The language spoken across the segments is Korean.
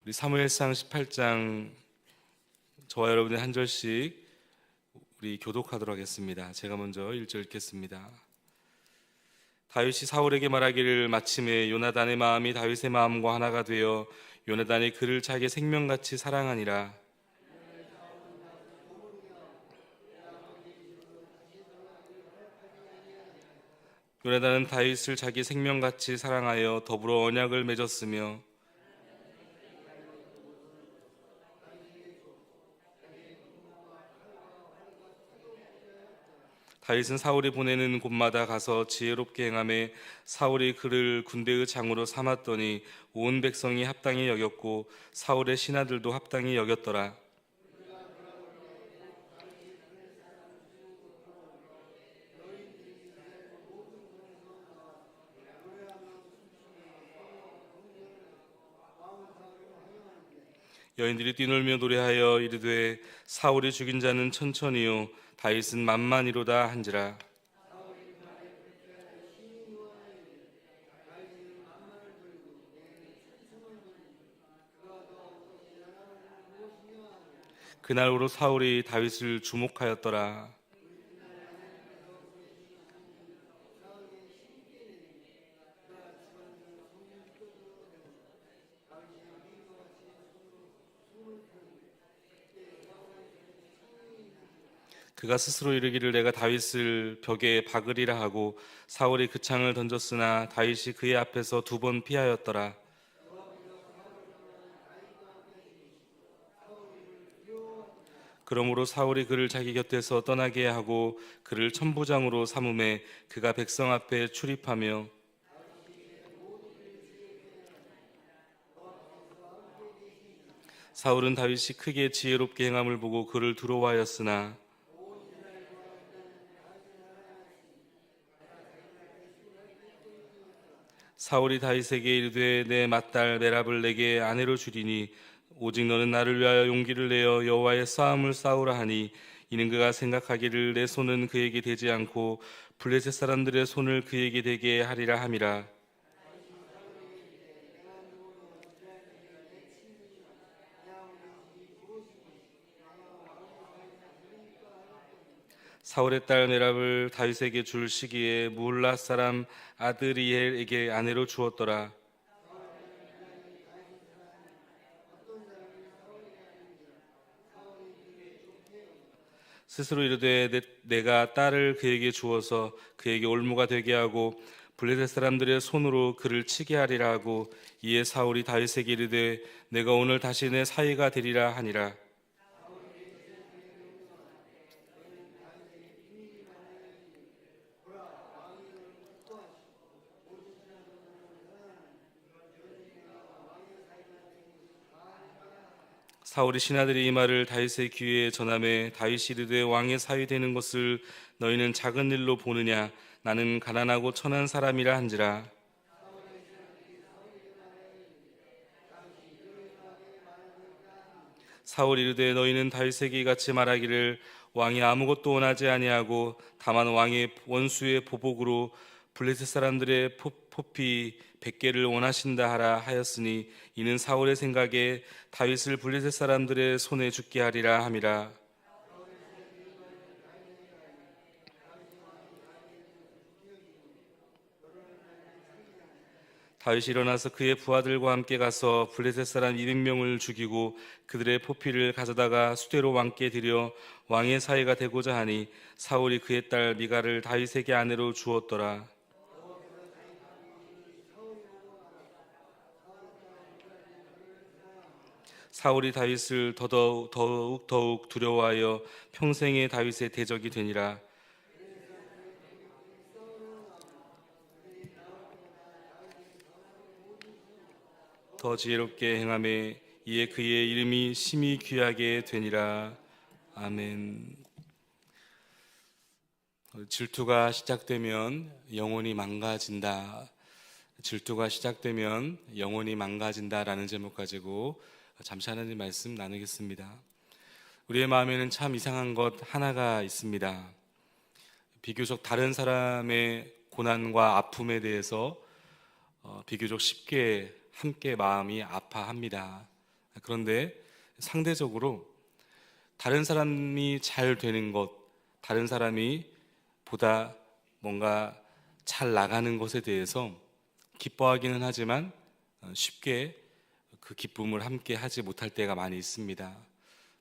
우리 사무엘상 18장 저와 여러분의 한 절씩 우리 교독하도록 하겠습니다. 제가 먼저 1절 읽겠습니다. 다윗이 사울에게 말하기를 마침에 요나단의 마음이 다윗의 마음과 하나가 되어 요나단이 그를 자기 생명같이 사랑하니라. 요나단은 다윗을 자기 생명같이 사랑하여 더불어 언약을 맺었으며 다윗은 사울이 보내는 곳마다 가서 지혜롭게 행하며 사울이 그를 군대의 장으로 삼았더니 온 백성이 합당히 여겼고 사울의 신하들도 합당히 여겼더라. 여인들이 뛰놀며 노래하여 이르되 사울이 죽인 자는 천천히요 다윗은 만만이로다 한지라. 그날로 사울이 다윗을 주목하였더라. 그가 스스로 이르기를 내가 다윗을 벽에 박으리라 하고 사울이 그 창을 던졌으나 다윗이 그의 앞에서 2번 피하였더라. 그러므로 사울이 그를 자기 곁에서 떠나게 하고 그를 천부장으로 삼음에 그가 백성 앞에 출입하며 사울은 다윗이 크게 지혜롭게 행함을 보고 그를 두려워하였으나 사울이 다윗에게 이르되 내 맏딸 메랍을 내게 아내로 주리니 오직 너는 나를 위하여 용기를 내어 여호와의 싸움을 싸우라 하니 이는 그가 생각하기를 내 손은 그에게 되지 않고 블레셋 사람들의 손을 그에게 되게 하리라 함이라. 사울의 딸 메랍을 다윗에게 줄 시기에 무울라 사람 아드리엘에게 아내로 주었더라. 스스로 이르되 내가 딸을 그에게 주어서 그에게 올무가 되게 하고 블레셋 사람들의 손으로 그를 치게 하리라 하고 이에 사울이 다윗에게 이르되 내가 오늘 다시 내 사위가 되리라 하니라. 사울이 신하들이 이 말을 다윗의 귀에 전하매 다윗이 이르되 왕의 사위 되는 것을 너희는 작은 일로 보느냐 나는 가난하고 천한 사람이라 한지라. 사울이 이르되 너희는 다윗에게 같이 말하기를 왕이 아무것도 원하지 아니하고 다만 왕의 원수의 보복으로 블레셋 사람들의 포피 100개를 원하신다 하라 하였으니 이는 사울의 생각에 다윗을 블레셋 사람들의 손에 죽게 하리라 함이라. 다윗이 일어나서 그의 부하들과 함께 가서 블레셋 사람 200명을 죽이고 그들의 포피를 가져다가 수대로 왕께 드려 왕의 사위가 되고자 하니 사울이 그의 딸 미갈을 다윗에게 아내로 주었더라. 사울이 다윗을 더욱 두려워하여 평생의 다윗의 대적이 되니라. 더 지혜롭게 행하며 이에 그의 이름이 심히 귀하게 되니라. 아멘. 질투가 시작되면 영혼이 망가진다. 질투가 시작되면 영혼이 망가진다라는 제목 가지고 잠시 하나님 말씀 나누겠습니다. 우리의 마음에는 참 이상한 것 하나가 있습니다. 비교적 다른 사람의 고난과 아픔에 대해서 비교적 쉽게 함께 마음이 아파합니다. 그런데 상대적으로 다른 사람이 잘 되는 것, 다른 사람이 보다 뭔가 잘 나가는 것에 대해서 기뻐하기는 하지만 쉽게 그 기쁨을 함께 하지 못할 때가 많이 있습니다.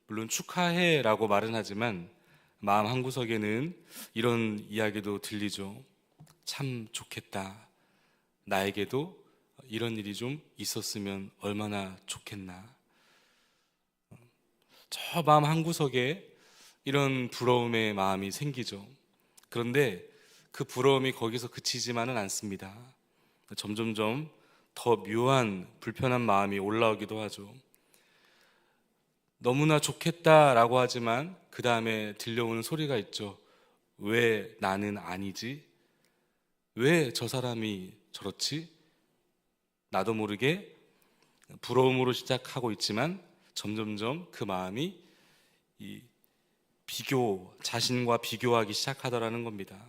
물론 축하해라고 말은 하지만 마음 한구석에는 이런 이야기도 들리죠. 참 좋겠다. 나에게도 이런 일이 좀 있었으면 얼마나 좋겠나. 저 마음 한구석에 이런 부러움의 마음이 생기죠. 그런데 그 부러움이 거기서 그치지만은 않습니다. 점점점 더 묘한 불편한 마음이 올라오기도 하죠. 너무나 좋겠다라고 하지만 그 다음에 들려오는 소리가 있죠. 왜 나는 아니지? 왜 저 사람이 저렇지? 나도 모르게 부러움으로 시작하고 있지만 점점점 그 마음이 이 자신과 비교하기 시작하더라는 겁니다.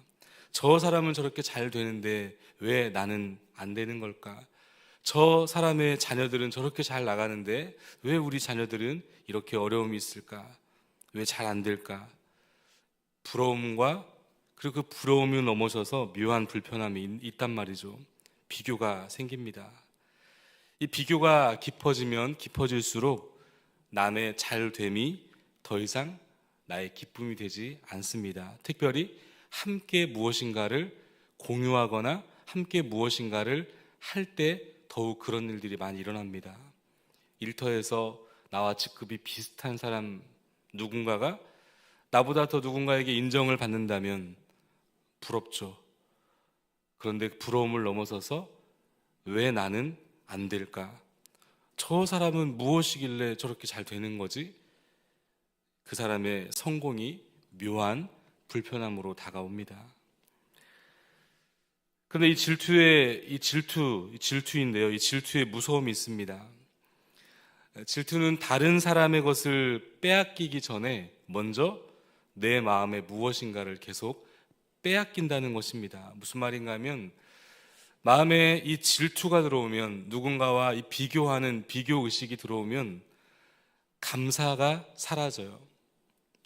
저 사람은 저렇게 잘 되는데 왜 나는 안 되는 걸까? 저 사람의 자녀들은 저렇게 잘 나가는데 왜 우리 자녀들은 이렇게 어려움이 있을까? 왜 잘 안 될까? 부러움과 그리고 그 부러움을 넘어서서 묘한 불편함이 있단 말이죠. 비교가 생깁니다. 이 비교가 깊어지면 깊어질수록 남의 잘됨이 더 이상 나의 기쁨이 되지 않습니다. 특별히 함께 무엇인가를 공유하거나 함께 무엇인가를 할 때 더욱 그런 일들이 많이 일어납니다. 일터에서 나와 직급이 비슷한 사람 누군가가 나보다 더 누군가에게 인정을 받는다면 부럽죠. 그런데 부러움을 넘어서서 왜 나는 안 될까? 저 사람은 무엇이길래 저렇게 잘 되는 거지? 그 사람의 성공이 묘한 불편함으로 다가옵니다. 그런데 이 질투인데요. 이 질투의 무서움이 있습니다. 질투는 다른 사람의 것을 빼앗기기 전에 먼저 내 마음에 무엇인가를 계속 빼앗긴다는 것입니다. 무슨 말인가 하면 마음에 이 질투가 들어오면 누군가와 이 비교하는 비교 의식이 들어오면 감사가 사라져요.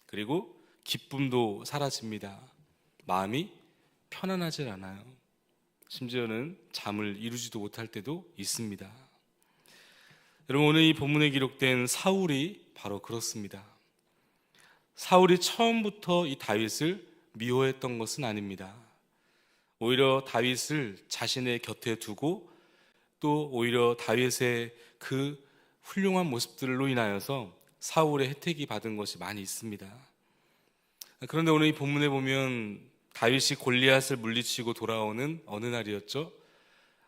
그리고 기쁨도 사라집니다. 마음이 편안하질 않아요. 심지어는 잠을 이루지도 못할 때도 있습니다. 여러분, 오늘 이 본문에 기록된 사울이 바로 그렇습니다. 사울이 처음부터 이 다윗을 미워했던 것은 아닙니다. 오히려 다윗을 자신의 곁에 두고 또 오히려 다윗의 그 훌륭한 모습들로 인하여서 사울의 혜택이 받은 것이 많이 있습니다. 그런데 오늘 이 본문에 보면 다윗이 골리앗을 물리치고 돌아오는 어느 날이었죠.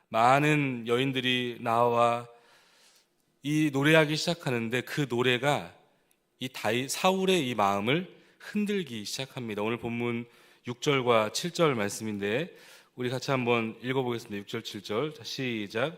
많은 여인들이 나와 이 노래하기 시작하는데 그 노래가 이 사울의 이 마음을 흔들기 시작합니다. 오늘 본문 6절과 7절 말씀인데 우리 같이 한번 읽어보겠습니다. 6절 7절. 자, 시작.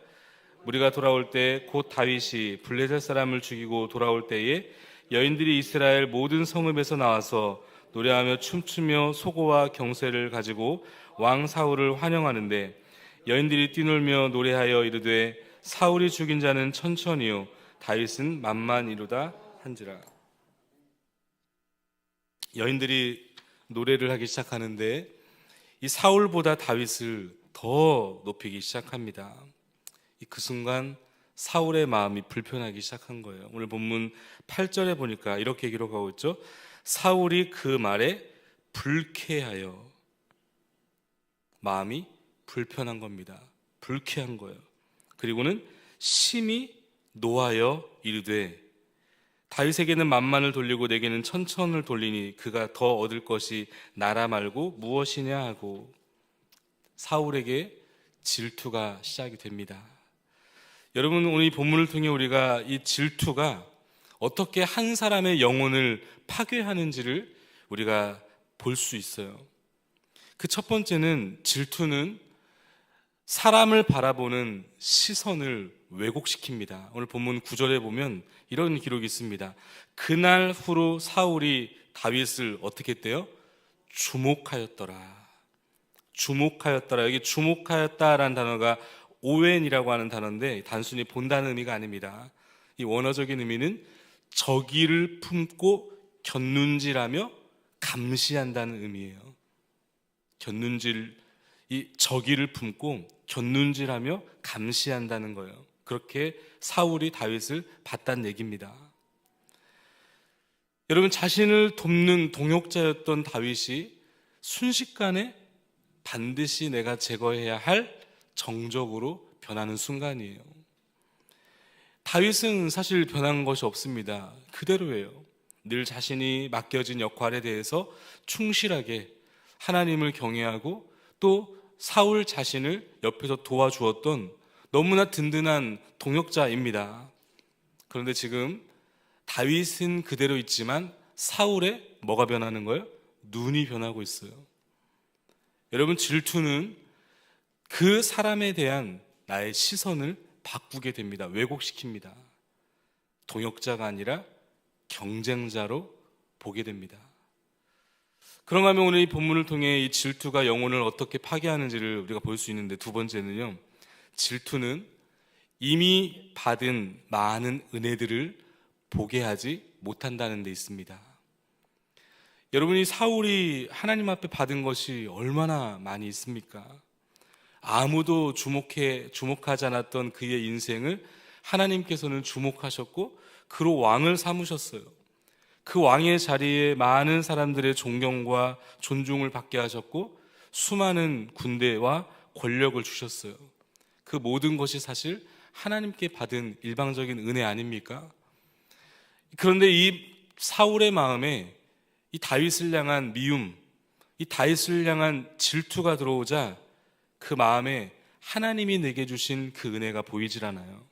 무리가 돌아올 때 곧 다윗이 블레셋 사람을 죽이고 돌아올 때에 여인들이 이스라엘 모든 성읍에서 나와서 노래하며 춤추며 소고와 경쇠를 가지고 왕 사울을 환영하는데 여인들이 뛰놀며 노래하여 이르되 사울이 죽인 자는 천천히요 다윗은 만만이로다 한지라. 여인들이 노래를 하기 시작하는데 이 사울보다 다윗을 더 높이기 시작합니다. 그 순간 사울의 마음이 불편하기 시작한 거예요. 오늘 본문 8절에 보니까 이렇게 기록하고 있죠. 사울이 그 말에 불쾌하여, 마음이 불편한 겁니다. 불쾌한 거예요. 그리고는 심히 노하여 이르되 다윗에게는 만만을 돌리고 내게는 천천을 돌리니 그가 더 얻을 것이 나라 말고 무엇이냐 하고 사울에게 질투가 시작이 됩니다. 여러분, 오늘 이 본문을 통해 우리가 이 질투가 어떻게 한 사람의 영혼을 파괴하는지를 우리가 볼 수 있어요. 그 첫 번째는 질투는 사람을 바라보는 시선을 왜곡시킵니다. 오늘 본문 9절에 보면 이런 기록이 있습니다. 그날 후로 사울이 다윗을 어떻게 했대요? 주목하였더라. 주목하였더라. 여기 주목하였다라는 단어가 오웬이라고 하는 단어인데 단순히 본다는 의미가 아닙니다. 이 원어적인 의미는 적의를 품고 곁눈질하며 감시한다는 의미예요. 이 적의를 품고 곁눈질하며 감시한다는 거예요. 그렇게 사울이 다윗을 봤다는 얘기입니다. 여러분, 자신을 돕는 동역자였던 다윗이 순식간에 반드시 내가 제거해야 할 정적으로 변하는 순간이에요. 다윗은 사실 변한 것이 없습니다. 그대로예요. 늘 자신이 맡겨진 역할에 대해서 충실하게 하나님을 경외하고 또 사울 자신을 옆에서 도와주었던 너무나 든든한 동역자입니다. 그런데 지금 다윗은 그대로 있지만 사울의 뭐가 변하는 거예요? 눈이 변하고 있어요. 여러분, 질투는 그 사람에 대한 나의 시선을 바꾸게 됩니다. 왜곡시킵니다. 동역자가 아니라 경쟁자로 보게 됩니다. 그런가 하면 오늘 이 본문을 통해 이 질투가 영혼을 어떻게 파괴하는지를 우리가 볼 수 있는데, 두 번째는요, 질투는 이미 받은 많은 은혜들을 보게 하지 못한다는 데 있습니다. 여러분이 사울이 하나님 앞에 받은 것이 얼마나 많이 있습니까? 아무도 주목하지 않았던 그의 인생을 하나님께서는 주목하셨고 그로 왕을 삼으셨어요. 그 왕의 자리에 많은 사람들의 존경과 존중을 받게 하셨고 수많은 군대와 권력을 주셨어요. 그 모든 것이 사실 하나님께 받은 일방적인 은혜 아닙니까? 그런데 이 사울의 마음에 이 다윗을 향한 미움, 이 다윗을 향한 질투가 들어오자 그 마음에 하나님이 내게 주신 그 은혜가 보이질 않아요.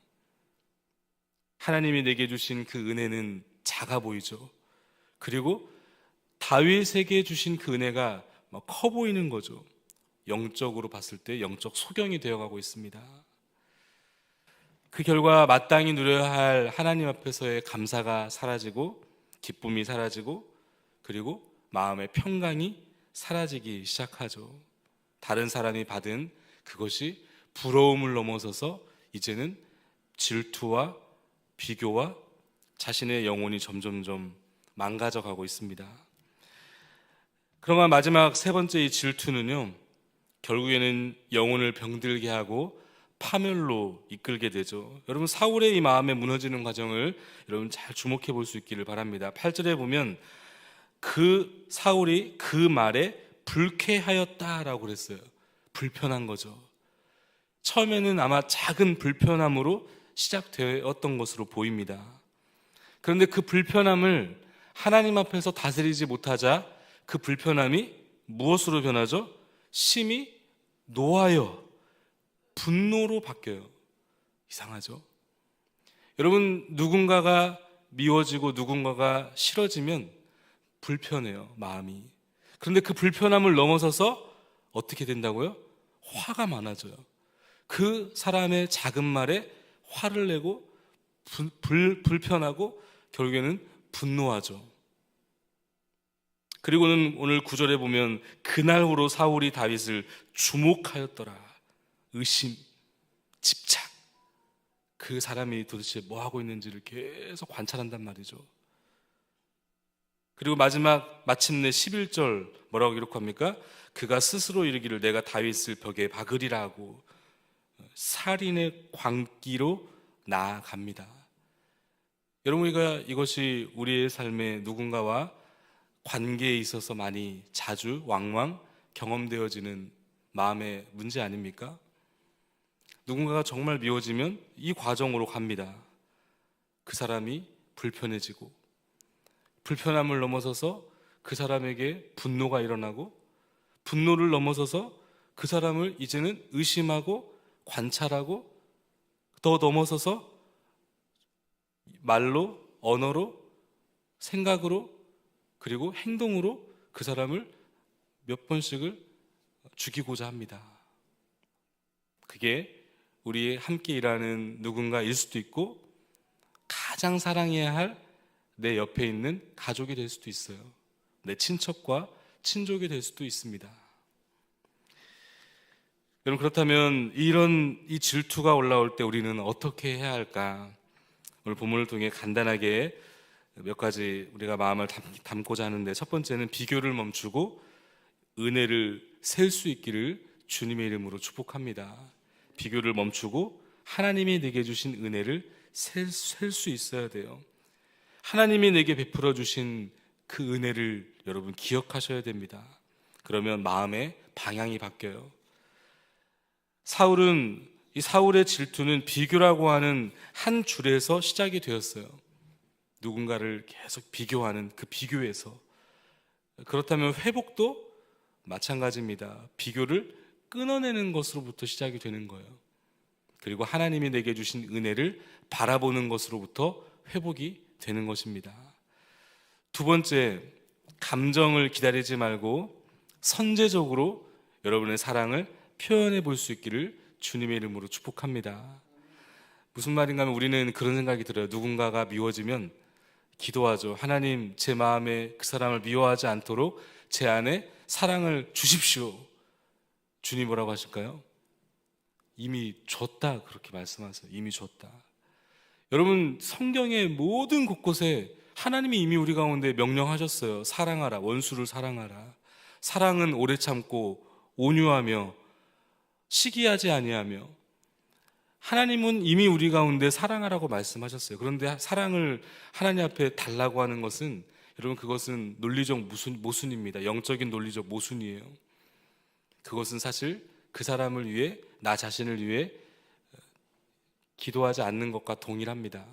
하나님이 내게 주신 그 은혜는 작아 보이죠. 그리고 다윗에게 주신 그 은혜가 막 커 보이는 거죠. 영적으로 봤을 때 영적 소경이 되어가고 있습니다. 그 결과 마땅히 누려야 할 하나님 앞에서의 감사가 사라지고 기쁨이 사라지고 그리고 마음의 평강이 사라지기 시작하죠. 다른 사람이 받은 그것이 부러움을 넘어서서 이제는 질투와 비교와 자신의 영혼이 점점점 망가져가고 있습니다. 그러나 마지막 세 번째 이 질투는요, 결국에는 영혼을 병들게 하고 파멸로 이끌게 되죠. 여러분, 사울의 이 마음에 무너지는 과정을 여러분 잘 주목해 볼 수 있기를 바랍니다. 8절에 보면 그 사울이 그 말에 불쾌하였다라고 그랬어요. 불편한 거죠. 처음에는 아마 작은 불편함으로 시작되었던 것으로 보입니다. 그런데 그 불편함을 하나님 앞에서 다스리지 못하자 그 불편함이 무엇으로 변하죠? 심히 노하여 분노로 바뀌어요. 이상하죠? 여러분, 누군가가 미워지고 누군가가 싫어지면 불편해요, 마음이. 그런데 그 불편함을 넘어서서 어떻게 된다고요? 화가 많아져요. 그 사람의 작은 말에 화를 내고 불편하고 결국에는 분노하죠. 그리고는 오늘 9절에 보면 그날후로 사울이 다윗을 주목하였더라. 의심, 집착, 그 사람이 도대체 뭐 하고 있는지를 계속 관찰한단 말이죠. 그리고 마침내 11절 뭐라고 기록합니까? 그가 스스로 이르기를 내가 다윗을 벽에 박으리라 하고 살인의 광기로 나아갑니다. 여러분, 이것이 우리의 삶에 누군가와 관계에 있어서 많이 자주 왕왕 경험되어지는 마음의 문제 아닙니까? 누군가가 정말 미워지면 이 과정으로 갑니다. 그 사람이 불편해지고 불편함을 넘어서서 그 사람에게 분노가 일어나고 분노를 넘어서서 그 사람을 이제는 의심하고 관찰하고 더 넘어서서 말로, 언어로, 생각으로 그리고 행동으로 그 사람을 몇 번씩을 죽이고자 합니다. 그게 우리 함께 일하는 누군가일 수도 있고 가장 사랑해야 할 내 옆에 있는 가족이 될 수도 있어요. 내 친척과 친족이 될 수도 있습니다. 여러분, 그렇다면 이 질투가 올라올 때 우리는 어떻게 해야 할까? 오늘 본문을 통해 간단하게 몇 가지 우리가 마음을 담고자 하는데, 첫 번째는 비교를 멈추고 은혜를 셀 수 있기를 주님의 이름으로 축복합니다. 비교를 멈추고 하나님이 내게 주신 은혜를 셀 수 있어야 돼요. 하나님이 내게 베풀어 주신 그 은혜를 여러분 기억하셔야 됩니다. 그러면 마음의 방향이 바뀌어요. 이 사울의 질투는 비교라고 하는 한 줄에서 시작이 되었어요. 누군가를 계속 비교하는 그 비교에서. 그렇다면 회복도 마찬가지입니다. 비교를 끊어내는 것으로부터 시작이 되는 거예요. 그리고 하나님이 내게 주신 은혜를 바라보는 것으로부터 회복이 되는 것입니다. 두 번째, 감정을 기다리지 말고 선제적으로 여러분의 사랑을 표현해 볼 수 있기를 주님의 이름으로 축복합니다. 무슨 말인가 하면 우리는 그런 생각이 들어요. 누군가가 미워지면 기도하죠. 하나님, 제 마음에 그 사람을 미워하지 않도록 제 안에 사랑을 주십시오. 주님 뭐라고 하실까요? 이미 줬다, 그렇게 말씀하세요. 이미 줬다. 여러분, 성경의 모든 곳곳에 하나님이 이미 우리 가운데 명령하셨어요. 사랑하라, 원수를 사랑하라. 사랑은 오래 참고 온유하며 시기하지 아니하며. 하나님은 이미 우리 가운데 사랑하라고 말씀하셨어요. 그런데 사랑을 하나님 앞에 달라고 하는 것은, 여러분, 그것은 논리적 모순입니다. 영적인 논리적 모순이에요. 그것은 사실 그 사람을 위해, 나 자신을 위해 기도하지 않는 것과 동일합니다.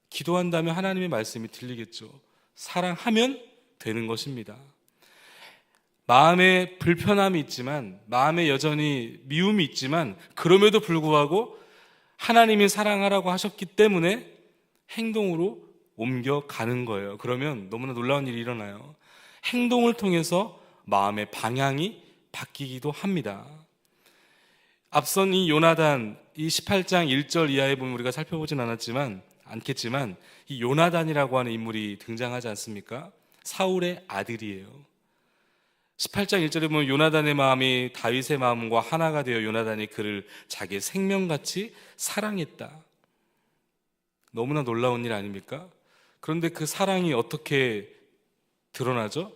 기도한다면 하나님의 말씀이 들리겠죠. 사랑하면 되는 것입니다. 마음에 불편함이 있지만, 마음에 여전히 미움이 있지만, 그럼에도 불구하고 하나님이 사랑하라고 하셨기 때문에 행동으로 옮겨가는 거예요. 그러면 너무나 놀라운 일이 일어나요. 행동을 통해서 마음의 방향이 바뀌기도 합니다. 앞선 이 요나단, 이 18장 1절 이하에 보면 우리가 살펴보진 않겠지만 이 요나단이라고 하는 인물이 등장하지 않습니까? 사울의 아들이에요. 18장 1절에 보면 요나단의 마음이 다윗의 마음과 하나가 되어 요나단이 그를 자기의 생명같이 사랑했다. 너무나 놀라운 일 아닙니까? 그런데 그 사랑이 어떻게 드러나죠?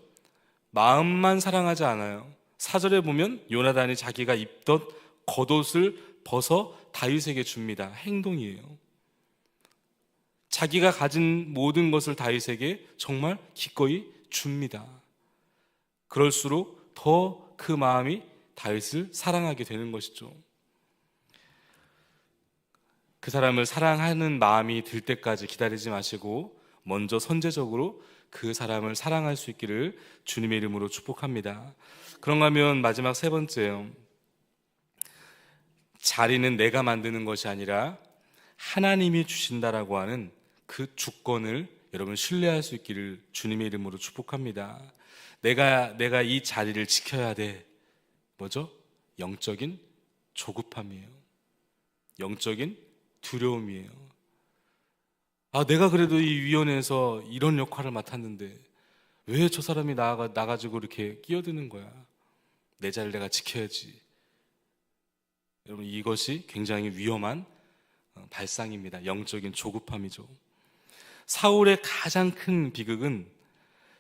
마음만 사랑하지 않아요. 4절에 보면 요나단이 자기가 입던 겉옷을 벗어 다윗에게 줍니다. 행동이에요. 자기가 가진 모든 것을 다윗에게 정말 기꺼이 줍니다. 그럴수록 더 그 마음이 다윗을 사랑하게 되는 것이죠. 그 사람을 사랑하는 마음이 들 때까지 기다리지 마시고 먼저 선제적으로 그 사람을 사랑할 수 있기를 주님의 이름으로 축복합니다. 그런가 하면 마지막 세 번째요. 자리는 내가 만드는 것이 아니라 하나님이 주신다라고 하는 그 주권을 여러분 신뢰할 수 있기를 주님의 이름으로 축복합니다. 내가 이 자리를 지켜야 돼. 뭐죠? 영적인 조급함이에요. 영적인 두려움이에요. 내가 그래도 이 위원회에서 이런 역할을 맡았는데 왜 저 사람이 나가지고 이렇게 끼어드는 거야? 내 자리를 내가 지켜야지. 여러분, 이것이 굉장히 위험한 발상입니다. 영적인 조급함이죠. 사울의 가장 큰 비극은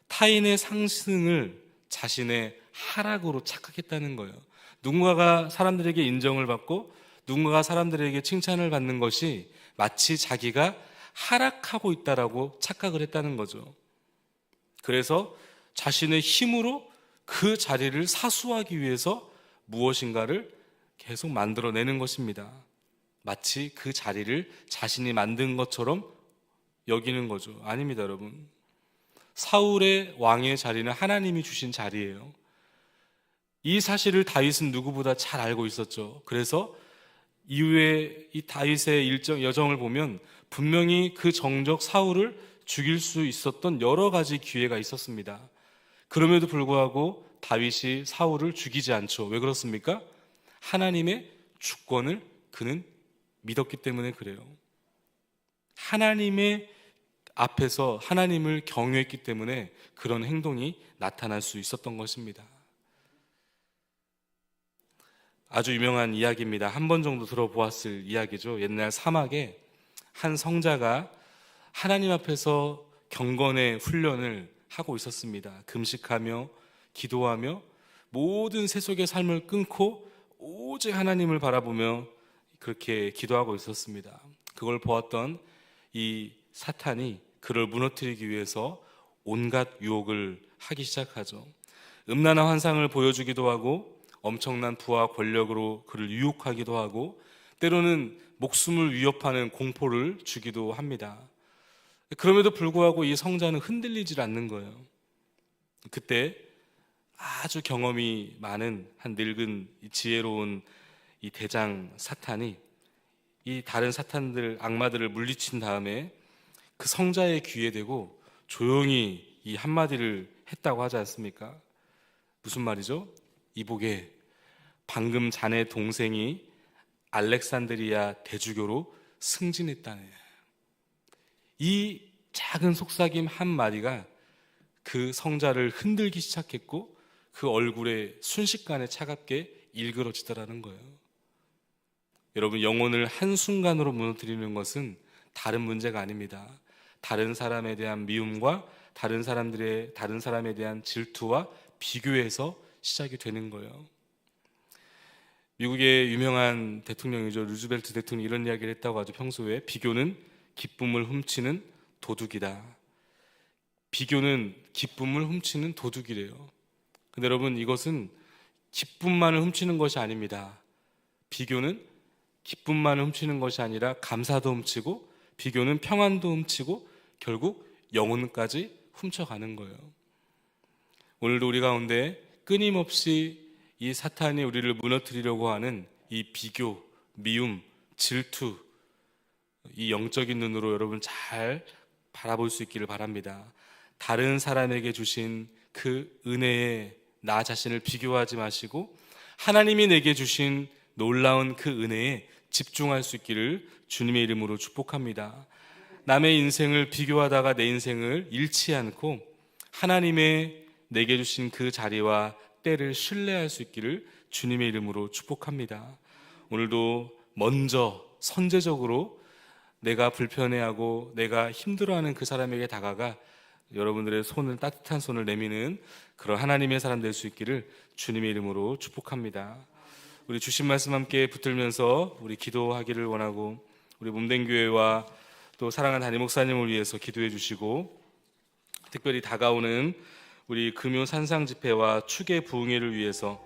타인의 상승을 자신의 하락으로 착각했다는 거예요. 누군가가 사람들에게 인정을 받고 누군가가 사람들에게 칭찬을 받는 것이 마치 자기가 하락하고 있다라고 착각을 했다는 거죠. 그래서 자신의 힘으로 그 자리를 사수하기 위해서 무엇인가를 계속 만들어내는 것입니다. 마치 그 자리를 자신이 만든 것처럼 여기는 거죠. 아닙니다, 여러분. 사울의 왕의 자리는 하나님이 주신 자리예요. 이 사실을 다윗은 누구보다 잘 알고 있었죠. 그래서 이후에 이 다윗의 여정을 보면 분명히 그 정적 사울을 죽일 수 있었던 여러 가지 기회가 있었습니다. 그럼에도 불구하고 다윗이 사울을 죽이지 않죠. 왜 그렇습니까? 하나님의 주권을 그는 믿었기 때문에 그래요. 하나님의 앞에서 하나님을 경외했기 때문에 그런 행동이 나타날 수 있었던 것입니다. 아주 유명한 이야기입니다. 한 번 정도 들어보았을 이야기죠. 옛날 사막에 한 성자가 하나님 앞에서 경건의 훈련을 하고 있었습니다. 금식하며 기도하며 모든 세속의 삶을 끊고 오직 하나님을 바라보며 그렇게 기도하고 있었습니다. 그걸 보았던 이 사탄이 그를 무너뜨리기 위해서 온갖 유혹을 하기 시작하죠. 음란한 환상을 보여주기도 하고 엄청난 부와 권력으로 그를 유혹하기도 하고 때로는 목숨을 위협하는 공포를 주기도 합니다. 그럼에도 불구하고 이 성자는 흔들리질 않는 거예요. 그때 아주 경험이 많은 한 늙은 지혜로운 이 대장 사탄이 이 다른 사탄들 악마들을 물리친 다음에 그 성자의 귀에 대고 조용히 이 한마디를 했다고 하지 않습니까? 무슨 말이죠? 이보게, 방금 자네 동생이 알렉산드리아 대주교로 승진했다네. 이 작은 속삭임 한마디가 그 성자를 흔들기 시작했고 그 얼굴에 순식간에 차갑게 일그러지더라는 거예요. 여러분, 영혼을 한순간으로 무너뜨리는 것은 다른 문제가 아닙니다. 다른 사람에 대한 미움과 다른 사람에 대한 질투와 비교해서 시작이 되는 거예요. 미국의 유명한 대통령이죠. 루즈벨트 대통령이 이런 이야기를 했다고 하죠. 평소에 비교는 기쁨을 훔치는 도둑이다. 비교는 기쁨을 훔치는 도둑이래요. 근데 여러분, 이것은 기쁨만을 훔치는 것이 아닙니다. 비교는 기쁨만을 훔치는 것이 아니라 감사도 훔치고 비교는 평안도 훔치고 결국 영혼까지 훔쳐가는 거예요. 오늘도 우리 가운데 끊임없이 이 사탄이 우리를 무너뜨리려고 하는 이 비교, 미움, 질투, 이 영적인 눈으로 여러분 잘 바라볼 수 있기를 바랍니다. 다른 사람에게 주신 그 은혜에 나 자신을 비교하지 마시고 하나님이 내게 주신 놀라운 그 은혜에 집중할 수 있기를 주님의 이름으로 축복합니다. 남의 인생을 비교하다가 내 인생을 잃지 않고 하나님의 내게 주신 그 자리와 때를 신뢰할 수 있기를 주님의 이름으로 축복합니다. 오늘도 먼저 선제적으로 내가 불편해하고 내가 힘들어하는 그 사람에게 다가가 여러분들의 손을, 따뜻한 손을 내미는 그런 하나님의 사람 될 수 있기를 주님의 이름으로 축복합니다. 우리 주신 말씀 함께 붙들면서 우리 기도하기를 원하고 우리 몸된 교회와 또 사랑하는 담임 목사님을 위해서 기도해 주시고 특별히 다가오는 우리 금요 산상 집회와 추계 부흥회를 위해서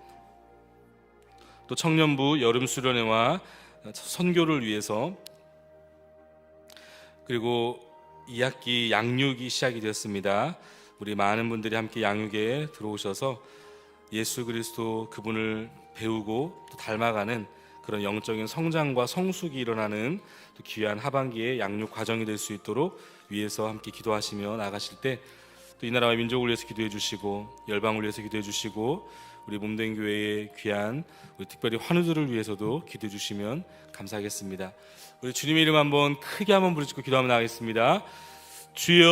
또 청년부 여름 수련회와 선교를 위해서 그리고 2학기 양육이 시작이 되었습니다. 우리 많은 분들이 함께 양육에 들어오셔서 예수 그리스도 그분을 배우고 또 닮아가는 그런 영적인 성장과 성숙이 일어나는 또 귀한 하반기의 양육 과정이 될 수 있도록 위해서 함께 기도하시며 나가실 때 또 이 나라와 민족을 위해서 기도해 주시고 열방을 위해서 기도해 주시고 우리 몸된 교회의 귀한 우리 특별히 환우들을 위해서도 기도해 주시면 감사하겠습니다. 우리 주님의 이름 한번 크게 한번 부르짖고 기도하면 나가겠습니다. 주여